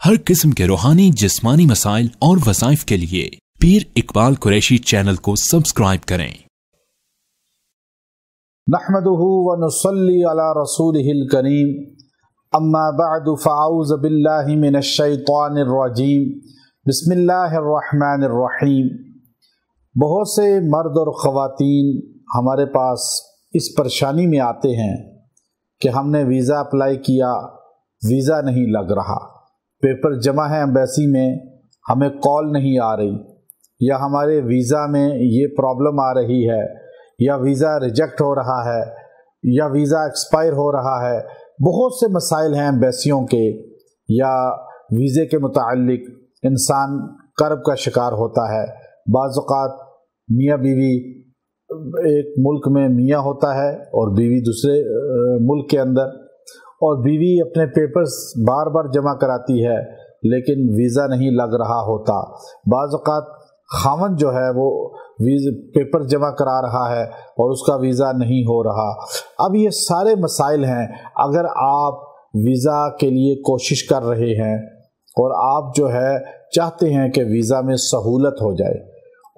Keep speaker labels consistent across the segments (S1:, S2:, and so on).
S1: हर किस्म के रूहानी जिस्मानी मसाइल और वज़ाइफ के लिए पीर इकबाल कुरैशी चैनल को सब्सक्राइब करें।
S2: नहमदुहु व नुसल्ली अला रसूलिहिल करीम, अम्मा बअदु फ़अऊज़ु बिल्लाहि मिनश शैतानिर रजीम, बिस्मिल्लाहिर रहमानिर रहीम। बहुत से मर्द और ख़वातीन हमारे पास इस परेशानी में आते हैं कि हमने वीज़ा अप्लाई किया, वीज़ा नहीं लग रहा, पेपर जमा है एम्बेसी में, हमें कॉल नहीं आ रही, या हमारे वीज़ा में ये प्रॉब्लम आ रही है, या वीज़ा रिजेक्ट हो रहा है, या वीज़ा एक्सपायर हो रहा है। बहुत से मसाइल हैं एम्बेसियों के, या वीज़े के मुताल्लिक इंसान कर्ब का शिकार होता है। बाज़ औक़ात मियाँ बीवी एक मुल्क में मियाँ होता है और बीवी दूसरे मुल्क के अंदर, और बीवी अपने पेपर्स बार बार जमा कराती है लेकिन वीज़ा नहीं लग रहा होता। बाज़ औक़ात ख़ावंद जो है वो पेपर जमा करा रहा है और उसका वीज़ा नहीं हो रहा। अब ये सारे मसाइल हैं। अगर आप वीज़ा के लिए कोशिश कर रहे हैं और आप जो है चाहते हैं कि वीज़ा में सहूलत हो जाए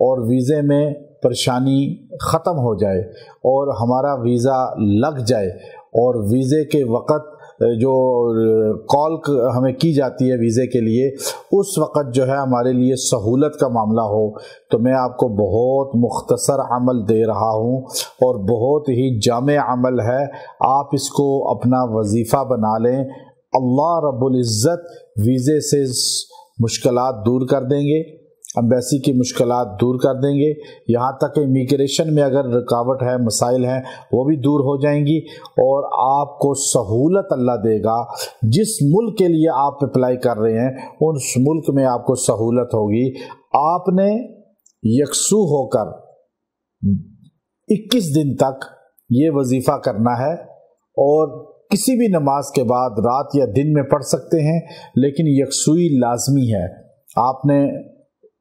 S2: और वीज़े में परेशानी ख़त्म हो जाए और हमारा वीज़ा लग जाए, और वीज़े के वक़्त जो कॉल हमें की जाती है वीज़े के लिए, उस वक़्त जो है हमारे लिए सहूलत का मामला हो, तो मैं आपको बहुत मुख्तसर अमल दे रहा हूँ और बहुत ही जामे अमल है। आप इसको अपना वजीफ़ा बना लें। अल्लाह रब्बुल इज़्ज़त वीज़े से मुश्किलात दूर कर देंगे, एम्बेसी की मुश्किलात दूर कर देंगे, यहाँ तक कि इमिग्रेशन में अगर रुकावट है, मसाइल हैं, वो भी दूर हो जाएंगी और आपको सहूलत अल्लाह देगा। जिस मुल्क के लिए आप अप्लाई कर रहे हैं उस मुल्क में आपको सहूलत होगी। आपने यकसू होकर 21 दिन तक ये वजीफ़ा करना है और किसी भी नमाज के बाद रात या दिन में पढ़ सकते हैं, लेकिन यकसूई लाजमी है। आपने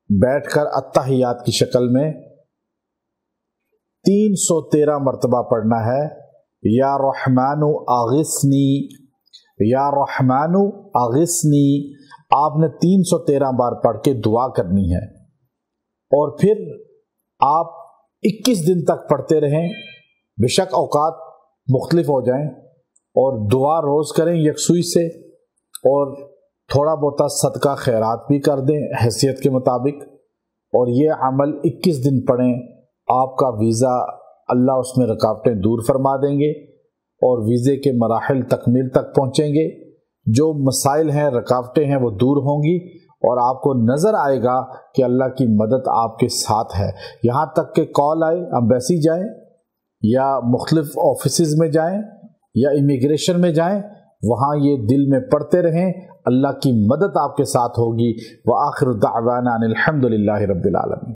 S2: बैठकर अत्तहियात की शक्ल में 313 मरतबा पढ़ना है, या रहमानु आगिस्नी, या रहमानु आगिस्नी। आपने 313 बार पढ़ के दुआ करनी है और फिर आप 21 दिन तक पढ़ते रहें। बेशक औकात मुख्तलिफ हो जाएं और दुआ रोज़ करें यकसुई से, और थोड़ा बहुत सदका खैरात भी कर दें हैसियत के मुताबिक, और ये अमल 21 दिन पढ़ें। आपका वीज़ा अल्लाह उसमें रुकावटें दूर फरमा देंगे और वीज़े के मराहिल तकमील तक पहुँचेंगे। जो मसाइल हैं, रुकावटें हैं, वो दूर होंगी और आपको नज़र आएगा कि अल्लाह की मदद आपके साथ है। यहाँ तक कि कॉल आए, एम्बेसी जाएँ या मुख्तलिफ ऑफिसेज़ में जाएँ या इमिग्रेशन में जाएँ, वहाँ ये दिल में पढ़ते रहें, अल्लाह की मदद आपके साथ होगी। व आखिर दावाना अनिल हम्दुलिल्लाहि रब्बिल आलमीन।